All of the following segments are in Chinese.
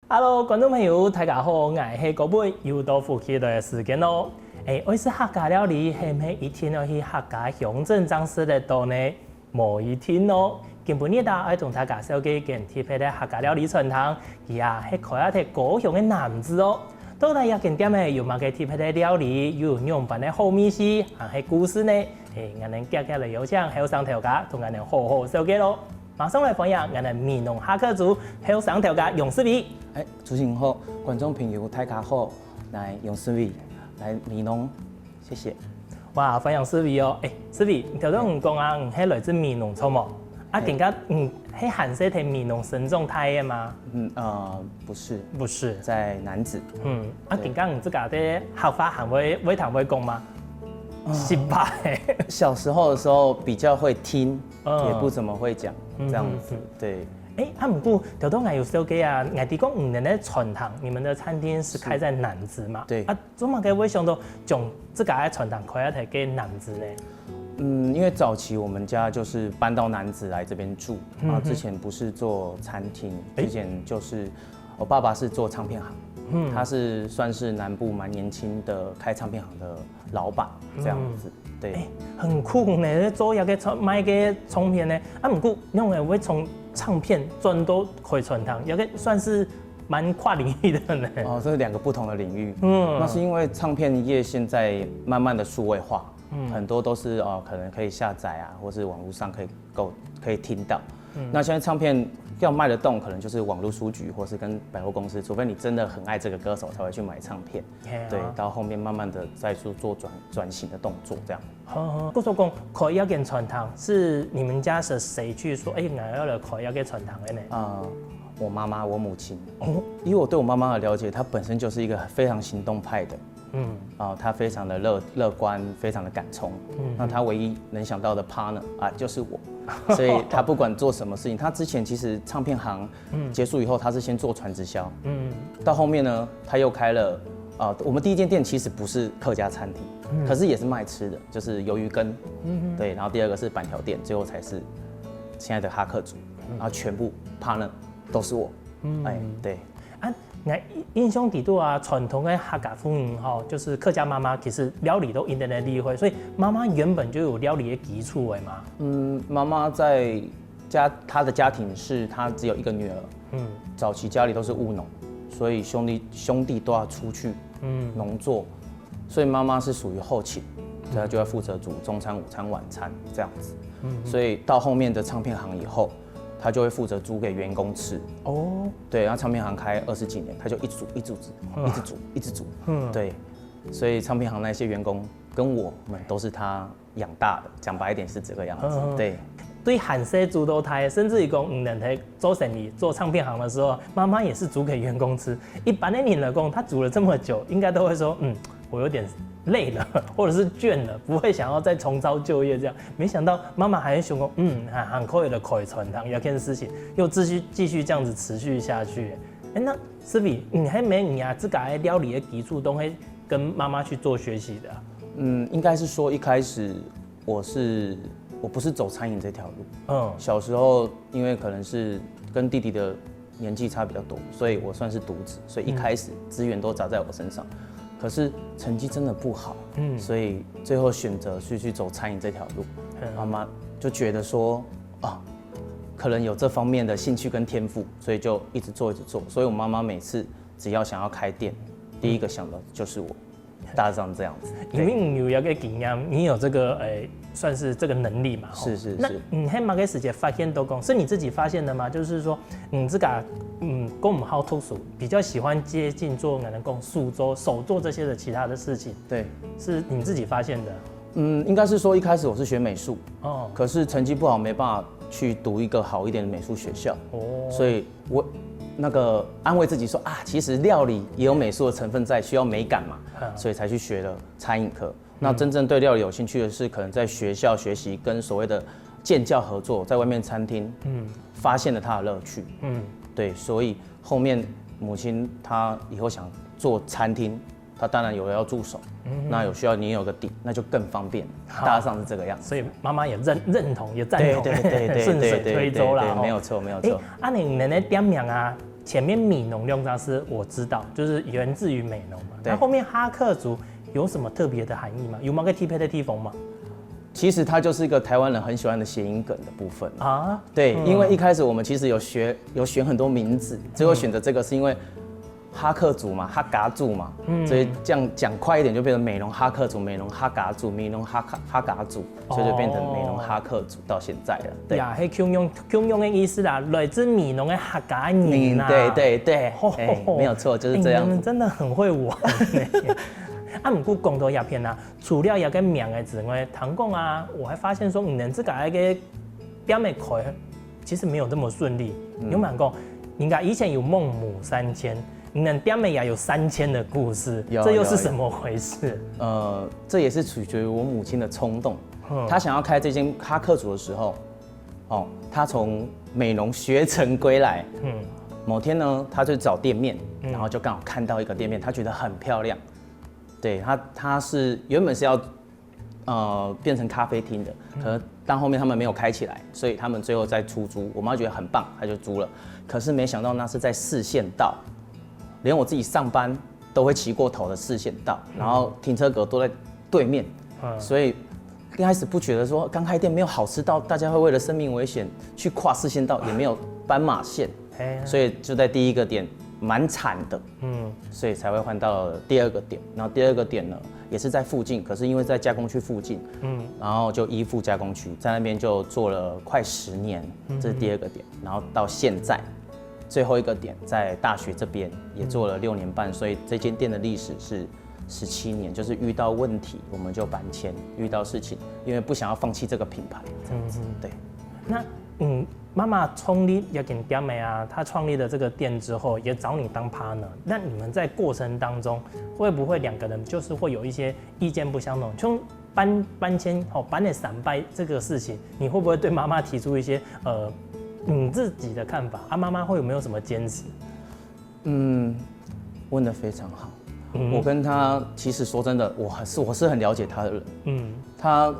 Hello， 观众朋友，大家好，我是高妹，又到夫妻的时间咯。我是客家料理，是每一天都去客家乡镇装饰的多呢，某一天咯。今晡日我同大家介绍嘅件特别的客家料理传统，伊啊是可以睇高雄的男子哦。到底一件店呢有乜嘅特别的料理，又有樣辦的好美食，還係故事呢？我哋今日嚟有請後生頭家同我哋好好紹介咯。马上来歡迎我哋美濃客家族後生頭家楊思維。主持人好，觀眾朋友大家好，來楊思維，來美濃，謝謝。哇，歡迎思維哦！思維，頭先唔講啊，係來自美濃錯冇？啊，點解係韓式嘅美濃生長態嘅嗎？不是，不是，在南子。啊，點解唔自家啲客話會談會講嗎？失敗。小時候的時候比較會聽，也不怎麼會講，這樣子，對。唔過頭先我有小記啊，我哋講5年的傳統，你們的餐廳是開在南子嘛？對。啊，做乜嘅會想到將自家嘅傳統開喺給南子呢？因為早期我們家就是搬到南子來這邊住，然後之前不是做餐廳，之前就是我爸爸是做唱片行，他是算是南部蠻年輕的開唱片行的老闆，這樣子，對。很酷呢，做一個賣嘅唱片呢，啊唔過因為會從唱片轉到開傳統，有個算是蠻跨領域的呢。這是2個不同的領域。那是因為唱片業現在慢慢的數位化，很多都是可能可以下載啊，或是網絡上可以聽到。那現在唱片要賣得動，可能就是網絡書局，或是跟百貨公司，除非你真的很愛這個歌手，才會去買唱片。對，到後面慢慢的再做轉型的動作，這樣。我說講開一間傳統，是你們家是誰去說？我要來開一間傳統的呢？我媽媽，我母親。因為我對我媽媽的了解，她本身就是一個非常行動派的。她非常的樂觀，非常的敢衝。那她唯一能想到的 partner 就是我，所以她不管做什麼事情，她之前其實唱片行結束以後，她是先做傳直銷，到後面呢，她又開了我們第一間店其實不是客家餐廳，可是也是賣吃的，就是魷魚羹，對，然後第二個是板條店，最後才是現在的哈客族，然後全部 partner 都是我，對。我印象底度啊，傳統的客家婦女就是客家媽媽，其實料理都一定的厲害，所以媽媽原本就有料理的基礎的嘛。媽媽在她的家庭是她只有一個女兒，早期家裡都是務農，所以兄弟都要出去農作，所以媽媽是屬於後勤，所以她就要負責煮中餐、午餐、晚餐這樣子，所以到後面的唱片行以後。他就會負責煮給員工吃。對，然後唱片行開20幾年，他就一直煮，對，所以唱片行那些員工跟我們都是他養大的，講白一點是這個樣子。對，對韓式煮到台，甚至於講人喺做生意做唱片行的時候，媽媽也是煮給員工吃。一般的人來講，他煮了這麼久，應該都會說，我有點累了，或者是倦了，不會想要再重操舊業這樣。沒想到媽媽還想講，很快的開傳統，有件事情又繼續這樣子持續下去。那思維，你還沒你啊自家的料理的基礎都會跟媽媽去做學習的？應該是說一開始我不是走餐飲這條路。小時候因為可能是跟弟弟的年紀差比較多，所以我算是獨子，所以一開始資源都砸在我身上。可是成績真的不好，所以最後選擇去走餐飲這條路。媽媽就覺得說，可能有這方面的興趣跟天賦，所以就一直做。所以我媽媽每次只要想要開店，第一個想的就是我，大致上這樣子。因為你有一個經驗，你有這個算是這個能力嘛？是。那你喺乜嘅時間發現到講，是你自己發現的嗎？就是說，自己跟我們好特殊，比較喜歡接近做可能講手做這些的其他的事情。對，是你自己發現的。應該是說一開始我是學美術，可是成績不好，沒辦法去讀一個好一點的美術學校。所以我那個安慰自己說其實料理也有美術的成分在，需要美感嘛，所以才去學了餐飲科。那真正對料理有興趣的是，可能在學校學習跟所謂的建教合作，在外面餐廳，發現了他的樂趣。對，所以後面母親她以後想做餐廳，她當然有要助手，那有需要你有個底，那就更方便。大致上是這個樣子。所以媽媽也認同，也贊同，對，順水推舟啦。沒有錯。你哋點名啊？前面米农用章是我知道，就是源自于美浓嘛。那后面哈克族有什么特别的含义吗？有某个特别的地方吗？其实它就是一个台湾人很喜欢的谐音梗的部分啊。对，因为一开始我们其实有选很多名字，最后选择这个是因为哈克族嘛，哈嘎族嘛，所以这样讲快一点就变成美浓哈克族、美浓哈嘎族、美浓哈嘎族，所以就变成美浓哈克族到现在了。对呀，迄共用的意思啦，来自美浓的哈嘎人啦。对，没有错，就是这样。你们真的很会玩。啊，不过讲到鸦片啊，除了鸦个名的之外，唐贡啊，我还发现说，你们这个那个表妹开其实没有这么顺利。有蛮讲，人家以前有孟母3000，你们表妹也有3000的故事，这又是什么回事？这也是取决于我母亲的冲动。她想要开这间哈克族的时候，她从美浓学成归来。某天呢，她就找店面，然后就刚好看到一个店面，她觉得很漂亮。对，他是原本是要变成咖啡厅的，可是但后面他们没有开起来，所以他们最后再出租。我妈觉得很棒，她就租了。可是没想到那是在四线道，连我自己上班都会骑过头的四线道，然后停车格都在对面，所以刚开始不觉得说刚开店没有好吃到大家会为了生命危险去跨四线道，也没有斑马线，所以就在第一个点。蛮惨的，所以才会换到了第二个点。然后第二个点呢，也是在附近，可是因为在加工区附近，然后就依附加工区，在那边就做了快10年，这是第二个点。然后到现在，最后一个点在大学这边也做了6年半，所以这间店的历史是17年。就是遇到问题我们就搬迁，遇到事情，因为不想要放弃这个品牌，这样子。对，那妈妈创立也跟表妹啊，她创立了这个店之后，也找你当 partner。那你们在过程当中，会不会2个人就是会有一些意见不相同？从搬迁搬的散败这个事情，你会不会对妈妈提出一些你自己的看法啊？妈妈会有没有什么坚持？问得非常好。我跟他其实说真的，我是很了解他的人。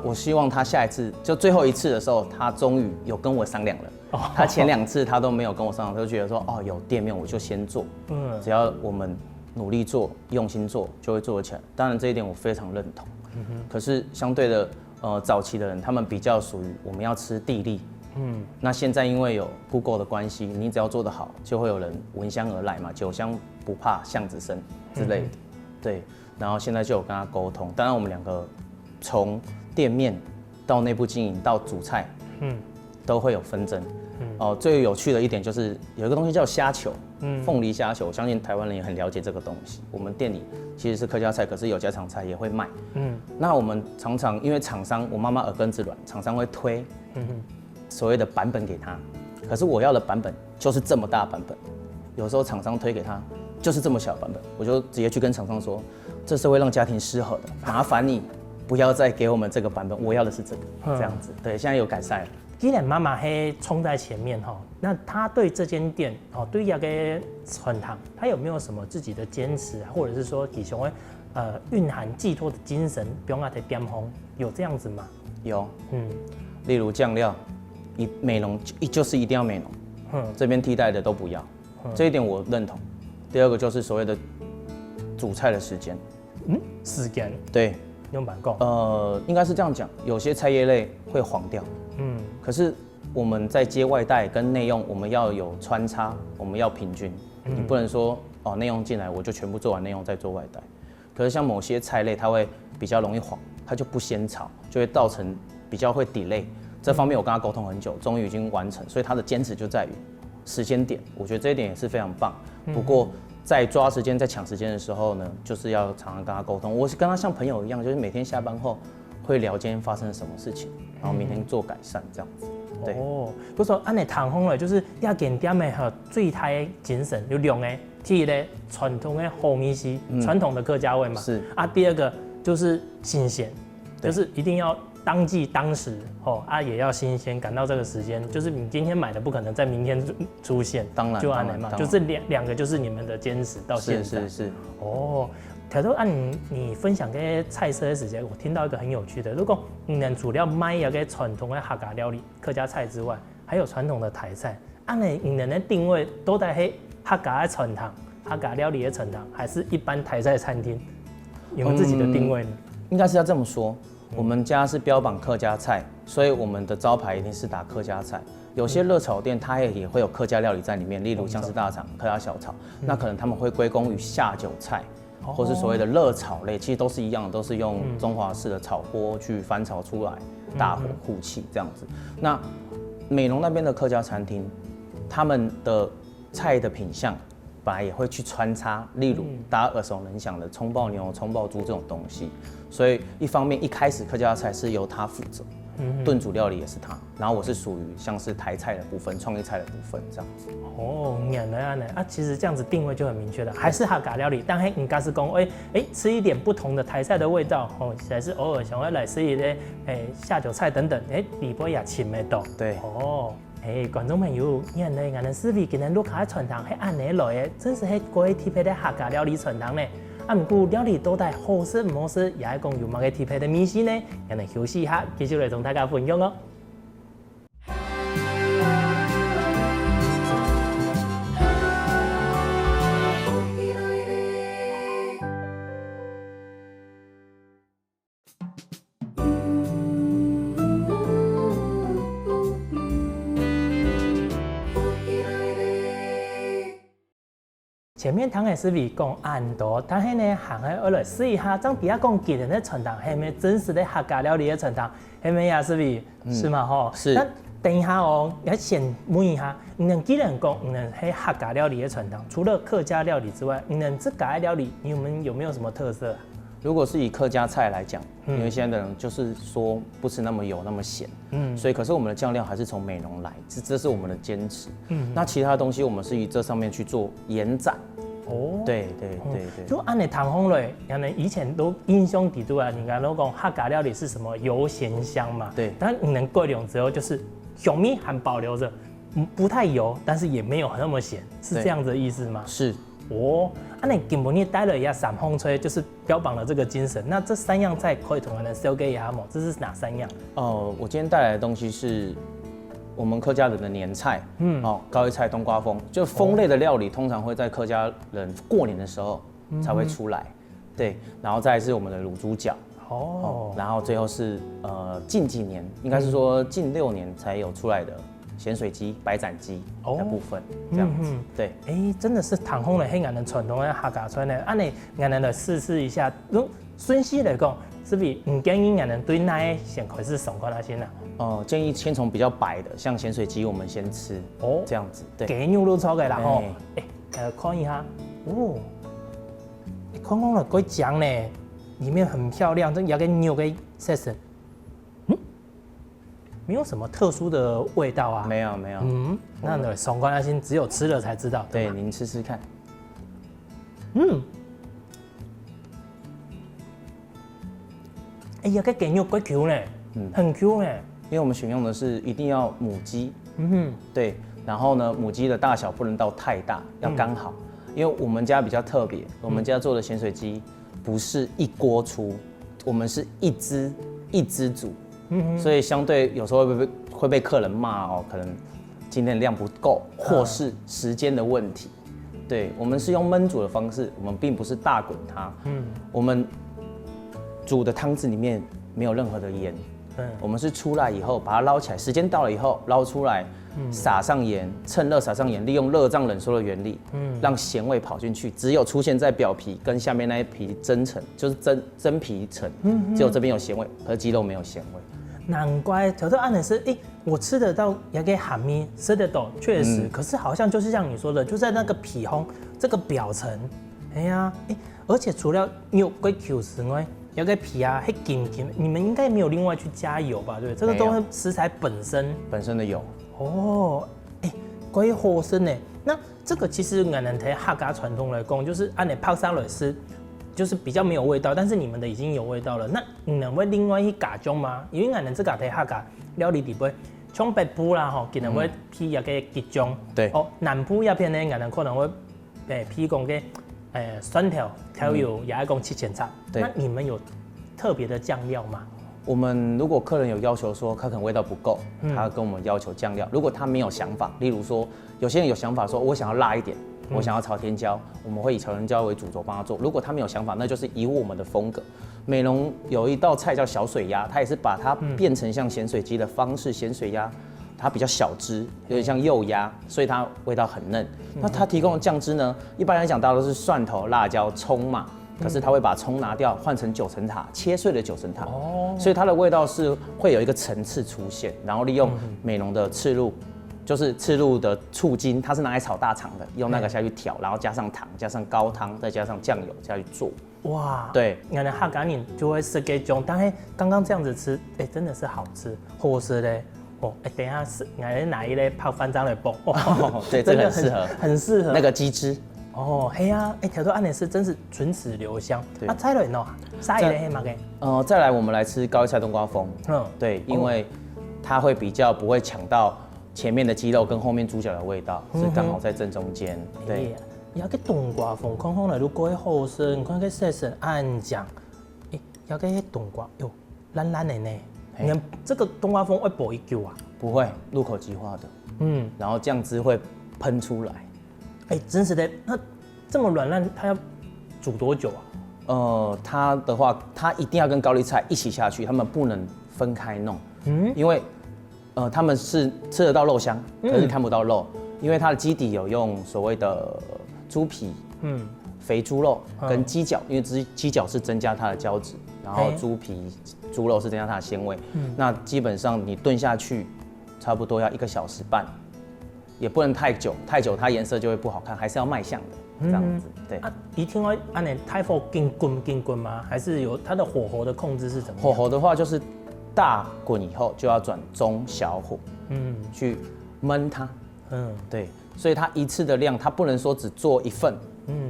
我希望他下一次就最后一次的时候，他终于有跟我商量了。他前2次他都没有跟我商量，他就觉得说有店面我就先做，只要我们努力做、用心做，就会做得起来。当然这一点我非常认同。可是相对的，早期的人他们比较属于我们要吃地利。那现在因为有 Google 的关系，你只要做得好，就会有人闻香而来嘛，酒香不怕巷子深之类的。对，然后现在就有跟他沟通。当然我们2个从店面到内部经营到主菜，都会有纷争。最有趣的一点就是有一个东西叫虾球，凤梨虾球，我相信台湾人也很了解这个东西。我们店里其实是客家菜，可是有家常菜也会卖。那我们常常因为厂商，我妈妈耳根子软，厂商会推所谓的版本给他，可是我要的版本就是这么大版本，有时候厂商推给他就是这么小的版本，我就直接去跟厂商说，这是会让家庭失和的，麻烦你不要再给我们这个版本，我要的是这个，这样子。对，现在有改善了。既然妈妈还冲在前面那她对这间店对那个传统，她有没有什么自己的坚持啊，或者是说其中蕴含寄托的精神，不用在点红，有这样子吗？有，例如酱料，美浓就是一定要美浓，这边替代的都不要，这一点我认同。第二个就是所谓的煮菜的时间，时间对，用板供，应该是这样讲，有些菜叶类会黄掉，可是我们在接外带跟内用，我们要有穿插，我们要平均，你不能说内用进来我就全部做完内用再做外带，可是像某些菜类它会比较容易黄，它就不先炒，就会造成比较会 delay。这方面我跟他沟通很久，终于已经完成，所以他的坚持就在于时间点，我觉得这一点也是非常棒。不过在抓时间、在抢时间的时候呢，就是要常常跟他沟通。我是跟他像朋友一样，就是每天下班后会聊今天发生了什么事情，然后明天做改善这样子。对，不说按你谈风了，就是要给点的和最台精神有2个，第一个传统的红米西，传统的客家味嘛。是啊，第2个就是新鲜，就是一定要当季当时也要新鲜，赶到这个时间，就是你今天买的不可能在明天出现，当然就按来嘛，就是两个就是你们的坚持到现在。是可是按你分享个菜色的时间，我听到一个很有趣的，如果你能除了卖一个传统的客家料理、客家菜之外，还有传统的台菜，按你能的定位都在客家的传统、客家料理的传统，还是一般台菜餐厅？有没有自己的定位呢？应该是要这么说，我们家是标榜客家菜，所以我们的招牌一定是打客家菜。有些热炒店它也会有客家料理在里面，例如像是大肠、客家小炒，那可能他们会归功于下酒菜，或是所谓的热炒类，其实都是一样的，都是用中华式的炒锅去翻炒出来，大火护气这样子。那美浓那边的客家餐厅，他们的菜的品相本来也会去穿插，例如大家耳熟能详的葱爆牛、葱爆猪这种东西。所以一方面一开始客家菜是由他负责，炖煮料理也是他，然后我是属于像是台菜的部分、创意菜的部分这样子。哦，原来啊，其实这样子定位就很明确了，还是客家料理，但是应该是讲，吃一点不同的台菜的味道，还是偶尔想要来吃一些下酒菜等等，里边也亲得到。对。观众朋友，原来我们思维今日录卡的传统是按呢来的，真是过去特别的客家料理传统呢。不过料理到底好吃唔好吃，也係講有乜嘅特別的秘辛呢？讓你休息一下，繼續嚟同大家分享哦。前面唐的思维讲很多，但是呢，行喺我来试一下，张底下讲今日的传统，係咪真实的客家料理的传统？係咪呀，思维？是嘛吼？是。那等一下哦，要先问一下，既然讲係客家料理的传统，除了客家料理之外，自家的料理，你们有没有什么特色啊？如果是以客家菜来讲，因为现在的人就是说不吃那么油、那么咸，所以可是我们的酱料还是从美浓来，这是我们的坚持。那其他东西我们是以这上面去做延展。哦，对。就按你谈风类，以前都印象底度啊，你刚都讲客家料理是什么油咸香嘛？对。但过量之后就是小米还保留着，不太油，但是也没有那么咸，是这样子的意思吗？是。哦，你根本你带了一下散风吹，就是标榜了这个精神。那这3样菜可以同样的 sell 给他们，这是哪3样？我今天带来的东西是我们客家人的年菜，高丽菜、冬瓜风，就风类的料理，通常会在客家人过年的时候才会出来。对，然后再来是我们的卤猪脚，然后最后是近几年，应该是说近6年才有出来的咸水鸡、白斩鸡的部分，这样子。对，真的是唐风的黑暗的传统的客家菜呢。按你俺们来试一下，顺序来讲，是不是建议俺们对哪先开始上课那些呢？建议先从比较白的，像咸水鸡，我们先吃。这样子。对。鸡肉都炒嘅啦吼。看一下，看看了个酱呢，里面很漂亮，这有个牛嘅色色。没有什么特殊的味道啊，没有。那爽瓜那些只有吃了才知道。对，您吃吃看。呀，这鸡肉怪 Q 呢，很 Q 呢。因为我们选用的是一定要母鸡，对，然后呢，母鸡的大小不能到太大，要刚好。因为我们家比较特别，我们家做的咸水鸡不是一锅出，我们是一只煮。所以相对有时候会被客人骂可能今天的量不够，或是时间的问题。对，我们是用焖煮的方式，我们并不是大滚它。我们煮的汤汁里面没有任何的盐。我们是出来以后把它捞起来，时间到了以后捞出来，撒上盐，趁热撒上盐，利用热胀冷缩的原理，让咸味跑进去，只有出现在表皮跟下面那一皮真层，就是真皮层，只有这边有咸味，而鸡肉没有咸味。难怪条条按的是，我吃得到也给喊咪吃得到，确实，可是好像就是像你说的，就在那个皮烘这个表层，而且除了有龟 Q 之外，有个皮啊，很紧，你们应该没有另外去加油吧？对，这个都是食材本身的油。龟好生呢。那这个其实我们在客家传统来讲，就是按你泡沙律师。就是比较没有味道，但是你们的已经有味道了。那你们会另外去加装吗？因为我们这个在客家料理里边，像北部啦吼，可能会批一个吉装。对。南部那边呢，我们可能会批讲个酸条、调油，也爱讲七前菜。对。那你们有特别的酱料吗？我们如果客人有要求说他可能味道不够，他跟我们要求酱料。如果他没有想法，例如说有些人有想法说我想要辣一点，我想要朝天椒，我们会以朝天椒为主轴帮他做。如果他没有想法，那就是以我们的风格。美浓有一道菜叫小水鸭，它也是把它变成像咸水鸡的方式，咸水鸭它比较小只，有点像幼鸭，所以它味道很嫩。那它提供的酱汁呢，一般来讲大家都是蒜头、辣椒、葱嘛。可是它会把葱拿掉，换成九层塔，切碎的九层塔，所以它的味道是会有一个层次出现，然后利用美浓的赤鹿，就是赤鹿的醋精，它是拿来炒大肠的，用那个下去调，然后加上糖，加上高汤，再加上酱油下去做。哇，对，原来客家人就会是这种，但是刚刚这样子吃，真的是好吃，或是嘞。等一下是拿一类泡饭这样来煲，对，这个很适合，很适合那个鸡汁。嘿啊，条豆安尼是真是唇齿留香。啊，再来喏，啥一类黑嘛给？再来我们来吃高丽菜冬瓜风。对，因为它会比较不会抢到前面的鸡肉跟后面猪脚的味道，是刚好在正中间。对，要个冬瓜风，看看来如果后生，看个色神暗酱，要个冬瓜哟，烂烂的呢。你看这个冬瓜风会补一球啊？不会，入口即化的。然后酱汁会喷出来。真实的，那这么软烂，它要煮多久啊？它的话，它一定要跟高丽菜一起下去，它们不能分开弄。因为他们是吃得到肉香，可是看不到肉，因为它的基底有用所谓的猪皮，肥猪肉跟鸡脚，因为鸡脚是增加它的胶质，然后猪皮、猪肉是增加它的鲜味。那基本上你炖下去，差不多要1个小时半。也不能太久，太久它颜色就会不好看，还是要卖相的这样子。对啊，一听说安尼太火滚吗？还是有它的火候的控制是怎么样？火候的话就是大滚以后就要转中小火，去焖它。对，所以它一次的量它不能说只做1份，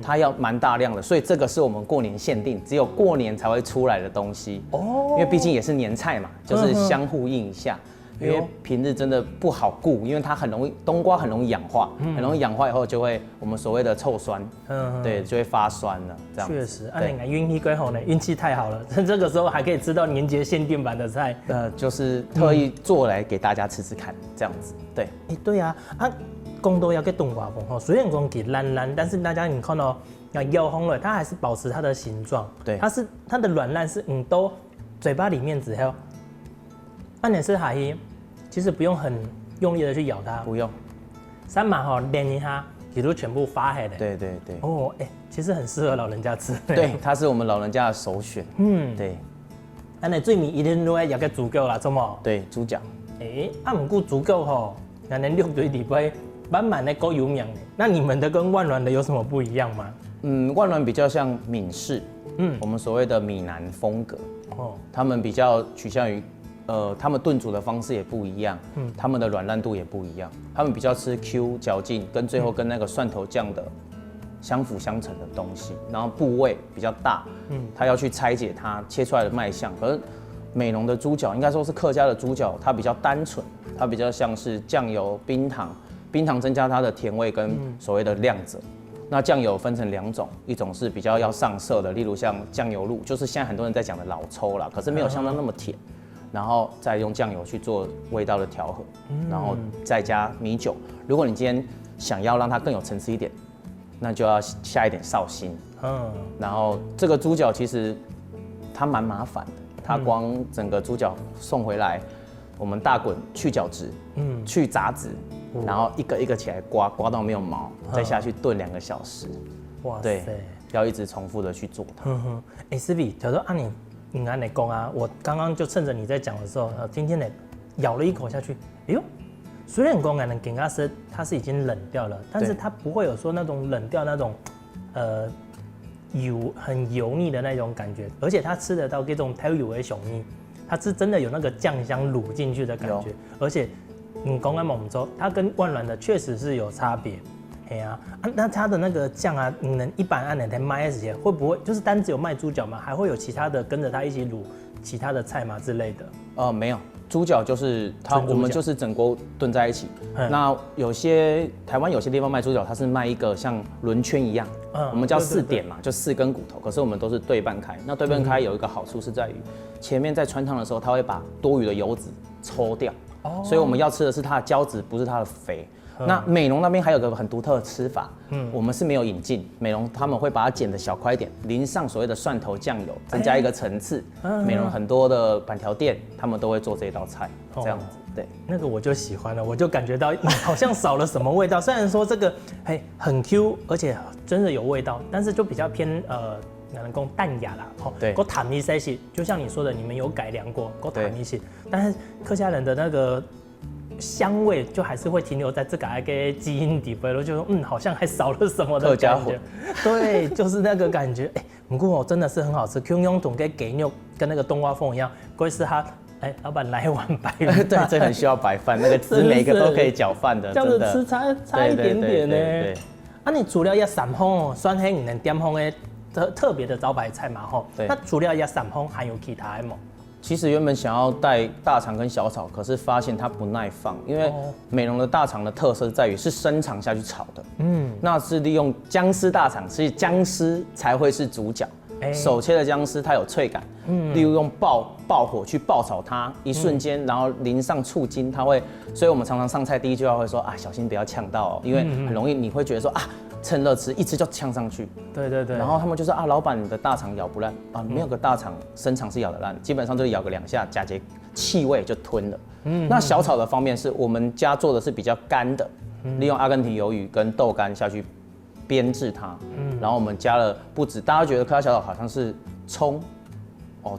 它要蛮大量的，所以这个是我们过年限定，只有过年才会出来的东西。因为毕竟也是年菜嘛，就是相互应一下。因为平日真的不好顾，因为它很容易冬瓜很容易氧化，很容易氧化以后就会我们所谓的臭酸，对，就会发酸了。这样确实，你看运气归好呢，运气太好了，这个时候还可以吃到年节限定版的菜，就是特意做来给大家吃吃看，这样子。对，对啊，公都要给冬瓜风虽然讲给烂，但是大家你看到咬红了，它还是保持它的形状，对，它的软烂是都嘴巴里面只有。你是海鱼，其实不用很用力的去咬它，不用，三码连一下，也都全部发黑的。对。其实很适合老人家吃。对，它是我们老人家的首选。对。你最迷一定都要咬个猪脚啦，怎么？对，猪脚。不过猪脚吼，那六对里边满满的够油绵的。那你们的跟万峦的有什么不一样吗？万峦比较像闽式，我们所谓的闽南风格。他们比较趋向于。他们炖煮的方式也不一样，他们的软烂度也不一样，他们比较吃 Q 嚼劲，跟最后跟那个蒜头酱的相辅相成的东西，然后部位比较大，他要去拆解它切出来的卖相。可是美浓的猪脚应该说是客家的猪脚，它比较单纯，它比较像是酱油、冰糖增加它的甜味跟所谓的亮泽。那酱油分成2种，一种是比较要上色的，例如像酱油露，就是现在很多人在讲的老抽啦，可是没有像它那么甜。然后再用酱油去做味道的调和，然后再加米酒。如果你今天想要让它更有层次一点，那就要下一点绍兴。然后这个猪脚其实它蛮麻烦的，它光整个猪脚送回来，我们大滚去角质，去杂质，然后一个一个起来刮到没有毛，再下去炖2个小时。哇塞！要一直重复的去做它。思比，假如你按你讲啊，我刚刚就趁着你在讲的时候，今天呢咬了一口下去，虽然讲能给它是它是已经冷掉了，但是它不会有说那种冷掉那种很油腻的那种感觉，而且它吃得到这种太油的熊腻，它是真的有那个酱香卤进去的感觉，而且你讲按猛粥，它跟万峦的确实是有差别。那它的那个酱啊，你能一般按哪台卖时间会不会就是单只有卖猪脚吗？还会有其他的跟着它一起卤其他的菜吗之类的？没有，猪脚就是它，我们就是整锅炖在一起。那有些台湾有些地方卖猪脚，它是卖一个像轮圈一样，我们叫4点嘛，就4根骨头，可是我们都是对半开。那对半开有一个好处是在于，前面在穿烫的时候，它会把多余的油脂抽掉，所以我们要吃的是它的胶质，不是它的肥。那美浓那边还有个很独特的吃法，我们是没有引进，美浓他们会把它剪得小块一点，淋上所谓的蒜头酱油，增加一个层次。美浓很多的板条店他们都会做这道菜，这样子。对，那个我就喜欢了，我就感觉到好像少了什么味道。虽然说这个很 Q， 而且真的有味道，但是就比较偏能够淡雅啦。对，够坦一些，就像你说的，你们有改良过，够坦一些。但是客家人的那个香味就还是会停留在这个基因底部，就好像还少了什么的感觉。对，就是那个感觉。不过真的是很好吃 ，Q 用桶跟给肉跟那个冬瓜凤一样，贵是它。老板来一碗白饭。对，这很需要白饭，那个汁每个都可以搅饭的，这样子吃差一点点呢。对。你除了要散烘算黑你能点烘的特别的招牌菜嘛吼。那除了要散烘，还有其他的吗？其实原本想要带大肠跟小炒，可是发现它不耐放，因为美浓的大肠的特色在于是生肠下去炒的，那是利用姜丝大肠，所以姜丝才会是主角。手切的姜丝它有脆感，例如用爆火去爆炒它，一瞬间，然后淋上醋精，它会，所以我们常常上菜第一句话会说小心不要呛到哦，因为很容易你会觉得说趁热吃，一吃就呛上去。对。然后他们就说老板你的大肠咬不烂没有个大肠生肠是咬得烂，基本上就是咬个2下，夹节气味就吞了。那小炒的方面是我们家做的是比较干的，利用阿根廷鱿鱼跟豆干下去编制它，然后我们加了不止，大家觉得客家小炒好像是葱，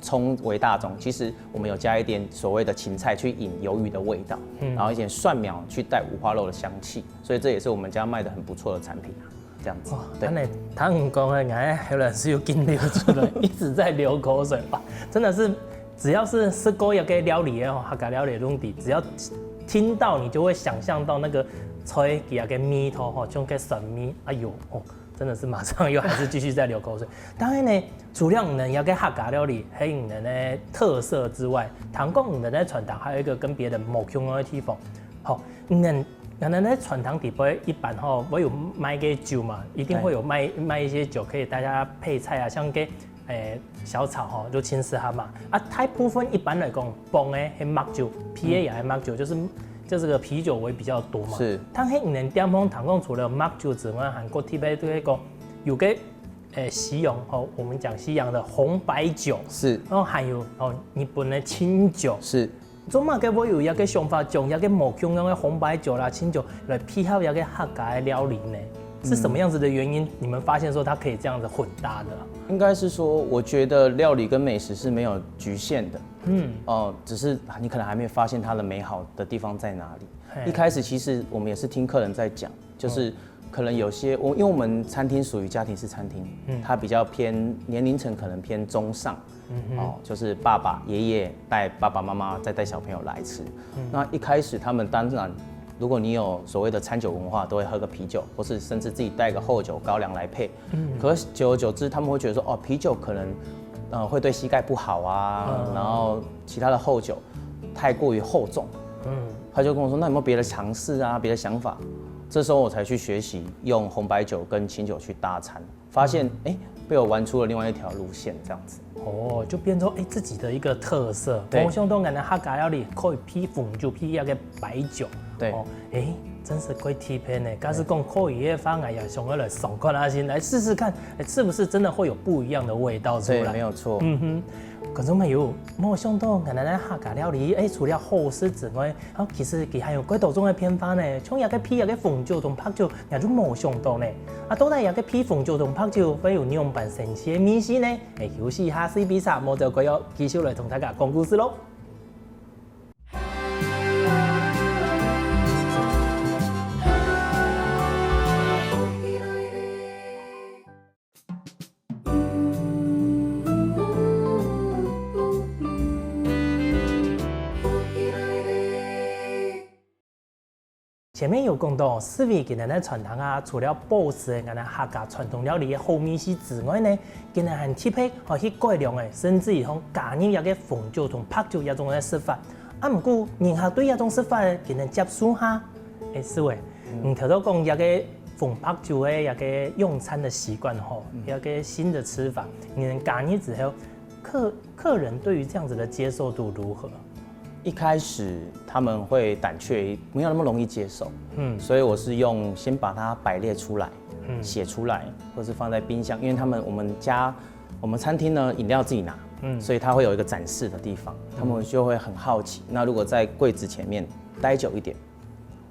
葱为大宗，其实我们有加一点所谓的芹菜去引鱿鱼的味道，然后一点蒜苗去带五花肉的香气，所以这也是我们家卖的很不错的产品这样子。对，他很讲的，有人是有经流出来，一直在流口水哇！真的是，只要是吃过要给料理客家料理用的，只要听到你就会想象到那个吹给那个米头像个神米，哎呦真的是马上又还是继续在流口水。当然呢，除了你要给客家料理还有你的特色之外，唐贡你的在传统还有一个跟别人不相同的地方，咱在传统底部一般我有卖个酒嘛，一定会有卖一些酒可以大家配菜像个小炒就青丝蛤嘛大部分一般来讲，帮的是麦酒，啤的也是麦酒，就是这个啤酒为比较多嘛。是。但是你们店方唐贡除了麦酒之外，韩国特别对讲有个西洋我们讲西洋的红白酒是，然后还有日本的清酒是。做嘛个我有一个想法，将一个无香港的红白酒啦、清酒来配合一个客家的料理呢？是什么样子的原因？你们发现说它可以这样子混搭的？应该是说，我觉得料理跟美食是没有局限的。只是你可能还没有发现它的美好的地方在哪里。一开始其实我们也是听客人在讲，就是可能有些因为我们餐厅属于家庭式餐厅，它比较偏年龄层可能偏中上。就是爸爸、爷爷带爸爸妈妈再带小朋友来吃。那一开始他们当然，如果你有所谓的餐酒文化，都会喝个啤酒，或是甚至自己带个厚酒、高粱来配。可是久而久之，他们会觉得说，啤酒可能会对膝盖不好然后其他的厚酒太过于厚重。他就跟我说，那有没有别的尝试别的想法？这时候我才去学习用红白酒跟清酒去搭餐，发现被我玩出了另外一条路线，这样子。就变成自己的一个特色。我相当感觉客家料理可以配红酒，配那个白酒。对。真是贵体片呢。假使讲可以的方也想要来爽快啦先来试试看，是不是真的会有不一样的味道出来？对，没有错。可是我想到可能在客家料理，除了好吃之外，其实佢还有几多种的偏方呢。像那个配那个红酒同白酒，也就冇想到呢。到底那个配红酒同白酒会有两版神奇的秘辛呢？休息下CB3，冇就繼續繼續來同大家講故事咯。前面有讲到，四位今日在传统除了保持的客家传统料理的好美食之外呢，今日还特别去改良的，甚至于加入一个红酒同白酒一种的食法。不过人客对一种食法今日接受下，是喂，头先讲一个红白酒的一个用餐的习惯一个新的吃法，你加入之后，客人对于这样子的接受度如何？一开始他们会胆怯，没有那么容易接受。所以我是用先把它摆列出来，写出来，或是放在冰箱，因为我们餐厅呢饮料自己拿，所以它会有一个展示的地方，他们就会很好奇。那如果在柜子前面待久一点，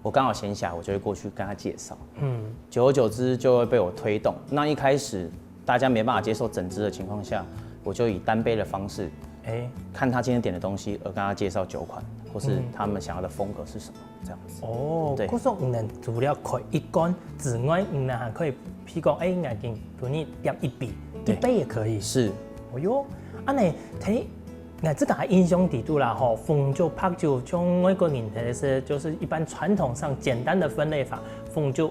我刚好闲暇，我就会过去跟他介绍。久而久之就会被我推动。那一开始大家没办法接受整支的情况下，我就以单杯的方式，看他今天点的东西，而跟他介绍酒款，或是他们想要的风格是什么，这样子。对。我说能除了可以一罐之外，能还可以，譬如讲，眼睛给你点一杯也可以。是。那这个印象底度啦，红酒、白酒，像外国人的是就是一般传统上简单的分类法，红酒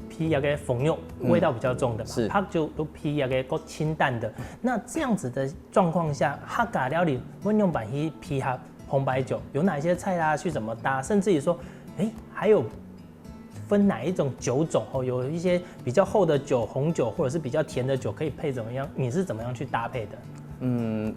偏那个红肉味道比较重的嘛，白酒都偏那个够清淡的。那这样子的状况下，客家料理我用版去配合红白酒，有哪些菜啦去怎么搭，甚至于说，还有分哪一种酒种有一些比较厚的酒，红酒或者是比较甜的酒可以配怎么样？你是怎么样去搭配的？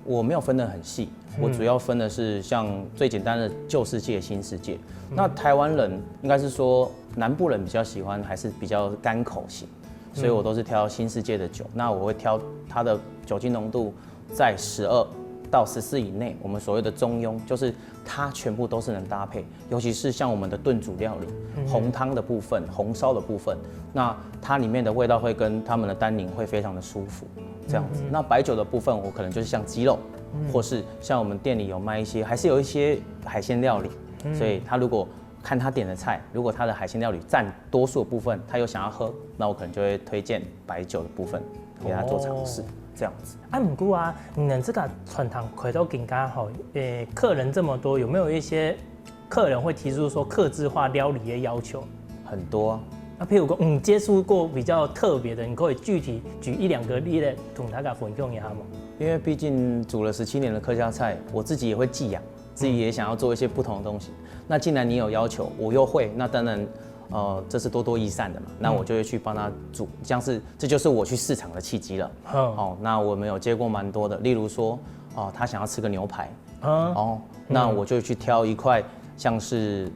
我没有分得很细，我主要分的是像最简单的旧世界、新世界。那台湾人应该是说南部人比较喜欢还是比较甘口型，所以我都是挑新世界的酒。那我会挑它的酒精浓度在12到14以内，我们所谓的中庸，就是它全部都是能搭配。尤其是像我们的炖煮料理，红汤的部分、红烧的部分，那它里面的味道会跟他们的单宁会非常的舒服。这样子，那白酒的部分，我可能就是像鸡肉，或是像我们店里有卖一些，还是有一些海鲜料理，所以他如果看他点的菜，如果他的海鲜料理占多数的部分，他又想要喝，那我可能就会推荐白酒的部分给他做尝试，这样子。不过你这个传统回头给家客人这么多，有没有一些客人会提出说客制化料理的要求？很多啊。譬如说，你接触过比较特别的，你可以具体举1-2个例子，同大家分享一下吗？因为毕竟煮了17年的客家菜，我自己也会寄养，自己也想要做一些不同的东西。那既然你有要求，我又会，那当然，这是多多益善的嘛。那我就会去帮他煮，这就是我去市场的契机了。那我们有接过蛮多的，例如说，他想要吃个牛排，那我就去挑一块像是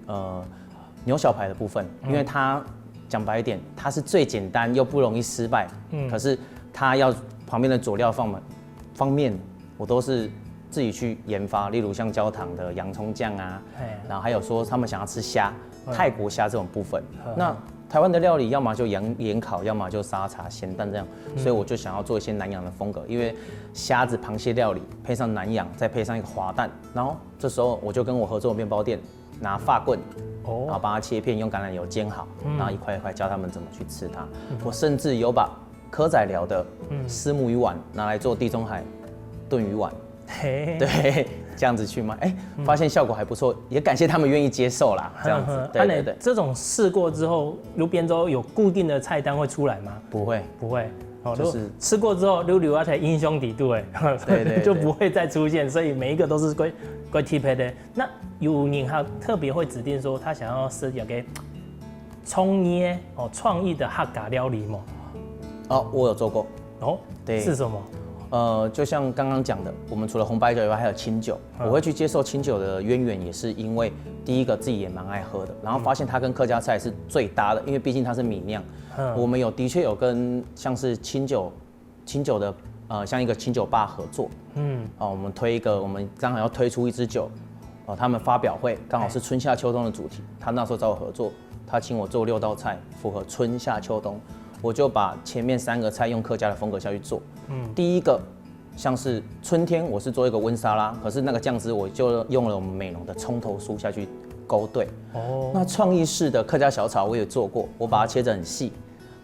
牛小排的部分，因为它讲白一点，它是最简单又不容易失败。可是它要旁边的佐料方面，我都是自己去研发。例如像焦糖的洋葱酱啊，然后还有说他们想要吃虾，泰国虾这种部分。那台湾的料理要么就盐烤，要么就沙茶咸蛋这样，所以我就想要做一些南洋的风格，因为虾子、螃蟹料理配上南洋，再配上一个滑蛋，然后这时候我就跟我合作的面包店拿发棍。然后把它切片，用橄榄油煎好，然后一块一块教他们怎么去吃它。我甚至有把蚵仔寮的虱目鱼丸拿来做地中海炖鱼丸，对，这样子去卖，发现效果还不错，也感谢他们愿意接受啦。这样子，对。这种试过之后，路边都有固定的菜单会出来吗？不会。就是吃过之后，留下来英雄底度对，就不会再出现，所以每一个都是归匹配的。那有人还特别会指定说他想要是有个创意的客家料理吗？我有做过。对，是什么？就像刚刚讲的，我们除了红白酒以外，还有清酒。我会去接受清酒的渊源，也是因为第一个自己也蛮爱喝的，然后发现它跟客家菜是最搭的，因为毕竟它是米酿。我们的确有跟像是清酒的像一个清酒吧合作。我们刚好要推出一支酒，他们发表会刚好是春夏秋冬的主题，他那时候找我合作，他请我做6道菜，符合春夏秋冬。我就把前面3个菜用客家的风格下去做。第一个像是春天，我是做一个温沙拉，可是那个酱汁我就用了我们美浓的葱头酥下去勾兑。那创意式的客家小炒我也做过，我把它切得很细，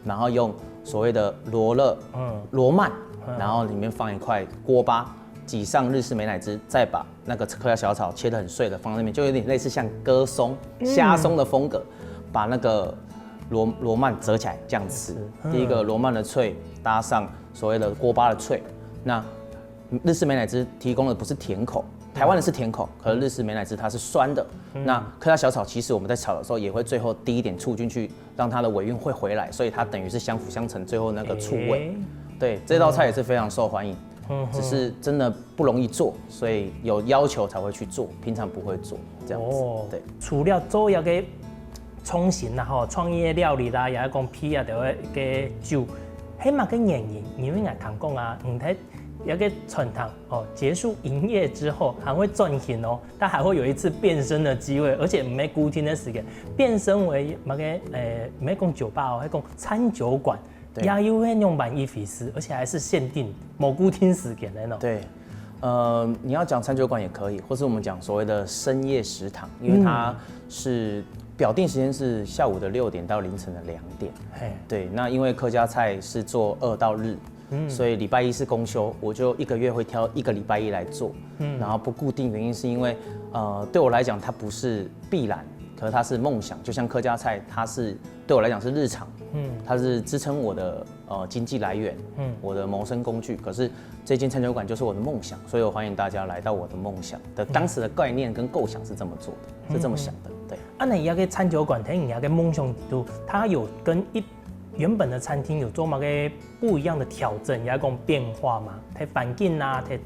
然后用所谓的罗曼，然后里面放一块锅巴，挤上日式美乃滋，再把那个客家小炒切得很碎的放在那边，就有点类似像鸽松、虾松的风格，把那个罗曼折起来这样吃。第一个罗曼的脆搭上所谓的锅巴的脆，那日式美乃滋提供的不是甜口，台湾的是甜口，可是日式美乃滋它是酸的。那客家小炒其实我们在炒的时候也会最后滴一点醋进去，让它的尾韵会回来，所以它等于是相辅相成，最后那个醋味。对，这道菜也是非常受欢迎。只是真的不容易做，所以有要求才会去做，平常不会做这样子。对，除了做那个创新啦吼，创业料理啦，也讲皮啊，就个酒，迄嘛个原因，因为俺谈讲啊，睇那个传堂哦，结束营业之后还会转型哦，它还会有一次变身的机会，而且没固定的时间，变身为那个没讲酒吧哦，还讲餐酒馆。也有迄种满意菲斯，而且还是限定某固定时间的那种。对，你要讲餐酒馆也可以，或是我们讲所谓的深夜食堂，因为它是表定时间是下午的6点到凌晨的2点。对，那因为客家菜是做2到日，所以礼拜一是公休，我就1个月会挑1个礼拜一来做，然后不固定，原因是因为对我来讲它不是必然。可是它是梦想，就像客家菜，它是对我来讲是日常，它是支撑我的经济来源，我的谋生工具。可是这间餐酒馆就是我的梦想，所以我欢迎大家来到我的梦想的当时的概念跟构想是这么做的，是这么想的。对。那你那个餐酒馆，你那个梦想度，它有跟原本的餐厅有做嘛个不一样的调整，也讲变化嘛？在环境啊，在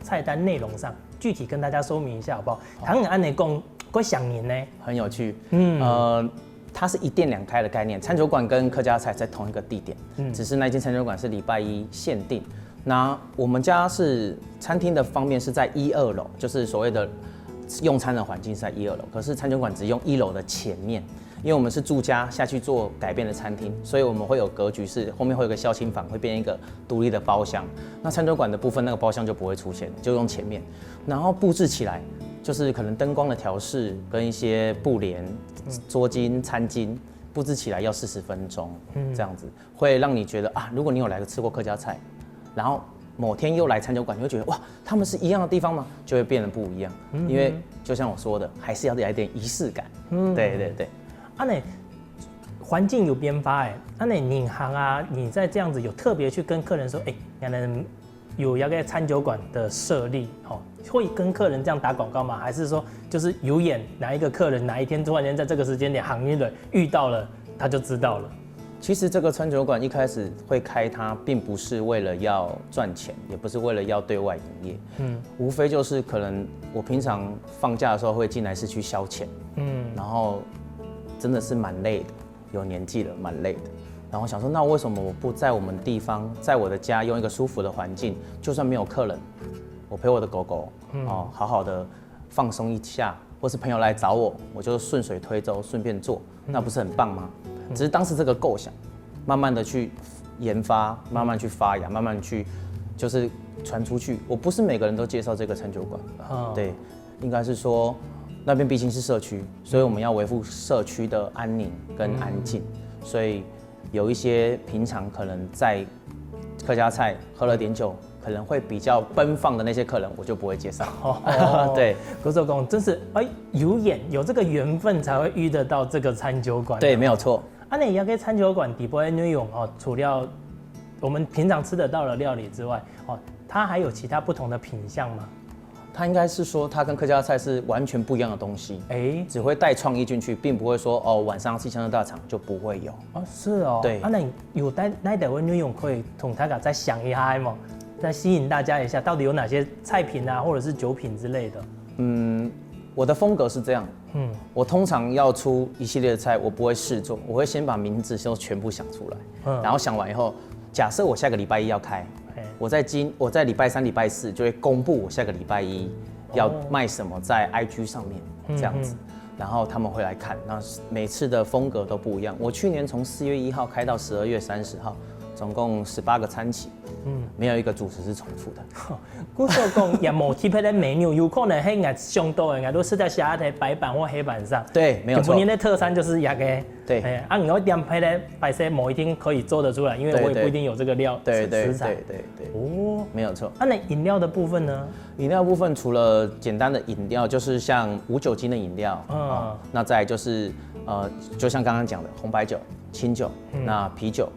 菜单内容上，具体跟大家说明一下好不好？他们按你讲。过想年呢，很有趣。它是1店2开的概念，餐酒馆跟客家菜在同一个地点，只是那间餐酒馆是礼拜一限定。那我们家是餐厅的方面是在1、2楼，就是所谓的用餐的环境是在1、2楼，可是餐酒馆只用1楼的前面，因为我们是住家下去做改变的餐厅，所以我们会有格局是后面会有个孝亲房，会变一个独立的包厢。那餐酒馆的部分那个包厢就不会出现，就用前面，然后布置起来。就是可能灯光的调试跟一些布帘、桌巾、餐巾布置起来要40分钟，这样子会让你觉得啊，如果你有来吃过客家菜，然后某天又来餐酒馆，你会觉得哇，他们是一样的地方吗？就会变得不一样，因为就像我说的，还是要来点仪式感。对对对。那环境有变化哎，那你行啊，你在这样子有特别去跟客人说，可能有那个餐酒馆的设立哦。会跟客人这样打广告吗？还是说就是有眼哪一个客人哪一天突然间在这个时间点行业的遇到了，他就知道了。其实这个餐酒馆一开始会开它，并不是为了要赚钱，也不是为了要对外营业，无非就是可能我平常放假的时候会进来是去消遣，然后真的是蛮累的，有年纪了蛮累的。然后想说，那为什么我不在我们地方，在我的家用一个舒服的环境，就算没有客人。我陪我的狗狗，好好的放松一下，或是朋友来找我，我就顺水推舟，顺便做，那不是很棒吗？只是当时这个构想，慢慢的去研发，慢慢去发芽，慢慢去就是传出去。我不是每个人都介绍这个餐酒馆，对，应该是说那边毕竟是社区，所以我们要维护社区的安宁跟安静，所以有一些平常可能在客家菜喝了点酒。可能会比较奔放的那些客人，我就不会介绍。对，郭寿公真是有这个缘分才会遇得到这个餐酒馆。对，没有错。那你要给餐酒馆底部的内容哦，除了我们平常吃得到的料理之外，它还有其他不同的品项吗？它应该是说，它跟客家菜是完全不一样的东西，只会带创意进去，并不会说晚上吃香的大肠就不会有。是哦。对。那你有那点内容可以同大家再想一下吗？再吸引大家一下，到底有哪些菜品啊，或者是酒品之类的？我的风格是这样。我通常要出一系列的菜，我不会试做，我会先把名字先全部想出来，然后想完以后，假设我下个礼拜一要开，我在礼拜3、礼拜4就会公布我下个礼拜一要卖什么在 IG 上面这样子，然后他们会来看，那每次的风格都不一样。我去年从4月1号开到12月30号。总共18个餐期，没有一个主食是重复的。古时候讲也冇特别的 menu， 有可能迄眼上多的眼都是在写在白板或黑板上。对，没有错。今年的特产就是那个。对。你会点配的摆设某一天可以做得出来，因为我也不一定有这个料食材。对。没有错。那饮料的部分呢？饮料部分除了简单的饮料，就是像无酒精的饮料，那再来就是就像刚刚讲的红白酒、清酒，那啤酒。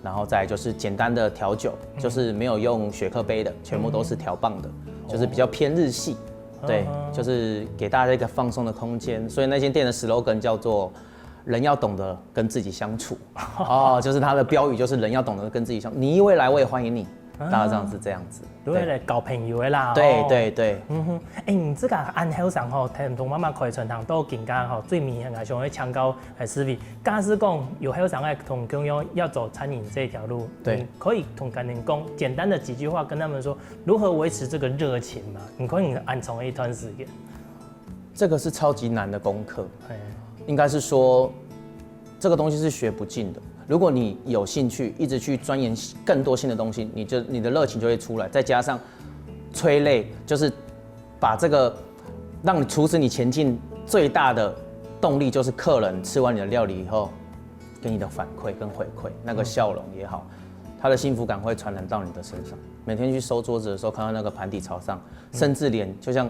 然后再来就是简单的调酒，就是没有用雪克杯的，全部都是调棒的，就是比较偏日系，对，就是给大家一个放松的空间。所以那间店的 slogan 叫做“人要懂得跟自己相处”，就是它的标语就是“人要懂得跟自己相处”。你一未来，我也欢迎你。大致上是这样子。都是来交朋友的啦。对对对。你这个按后上吼，听同妈妈开传堂都更加吼最明显的想去抢高思维。假使讲有后上爱同中央要走餐饮这条路，对，可以同跟人讲简单的几句话跟他们说如何维持这个热情嘛？你可以按从一段时间。这个是超级难的功课，应该是说这个东西是学不尽的。如果你有兴趣，一直去钻研更多新的东西，你的热情就会出来。再加上催泪，就是把这个让你促使你前进最大的动力，就是客人吃完你的料理以后给你的反馈跟回馈，那个笑容也好，他的幸福感会传染到你的身上。每天去收桌子的时候，看到那个盘底朝上，甚至连就像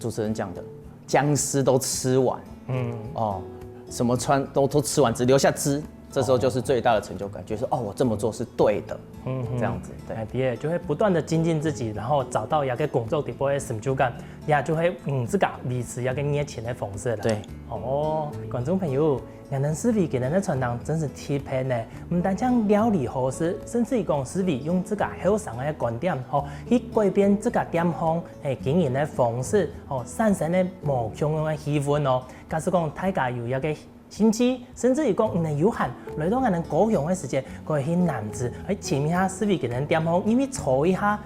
主持人讲的，僵尸都吃完，什么都吃完，只留下汁。这时候就是最大的成就感，觉得我这么做是对的，这样子，对，就会不断的精进自己，然后找到一个工作地步的成就感，也就会自己维持一个热情的方式啦。对，观众朋友，人能思维给人的传达真是贴片呢，唔单将料理好食，甚至于讲思维用自己后上的观点，去改变自己店方经营的方式，产生的无穷的气氛哦。假使讲大家有一个甚至于讲，唔能有限，来到我们高雄的时间，可以去男子去请一下思维给人店方，因为坐一下，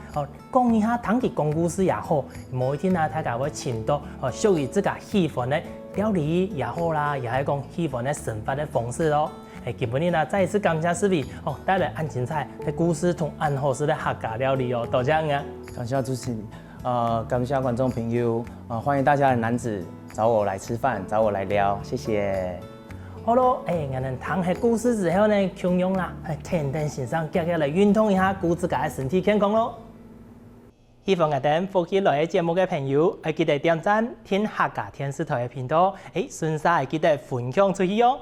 讲一下，谈起讲故事也好，某一天啊，大家会请到属于自己喜欢的料理也好啦，也係講喜歡的生活的方式咯。今日呢，再一次感謝思維帶來按精彩的故事同按好食的客家料理哦，多謝啊！感謝主持人，感謝觀眾朋友，歡迎大家的男子找我來吃飯，找我來聊，謝謝。好咯，我哋談下故事之後呢，同樣啦，天天線上繼續來運動一下，顧自己的身體健康咯。希望我哋歡喜來節目嘅朋友，記得點讚、聽客家電視台嘅頻道，順勢記得分享出去哦。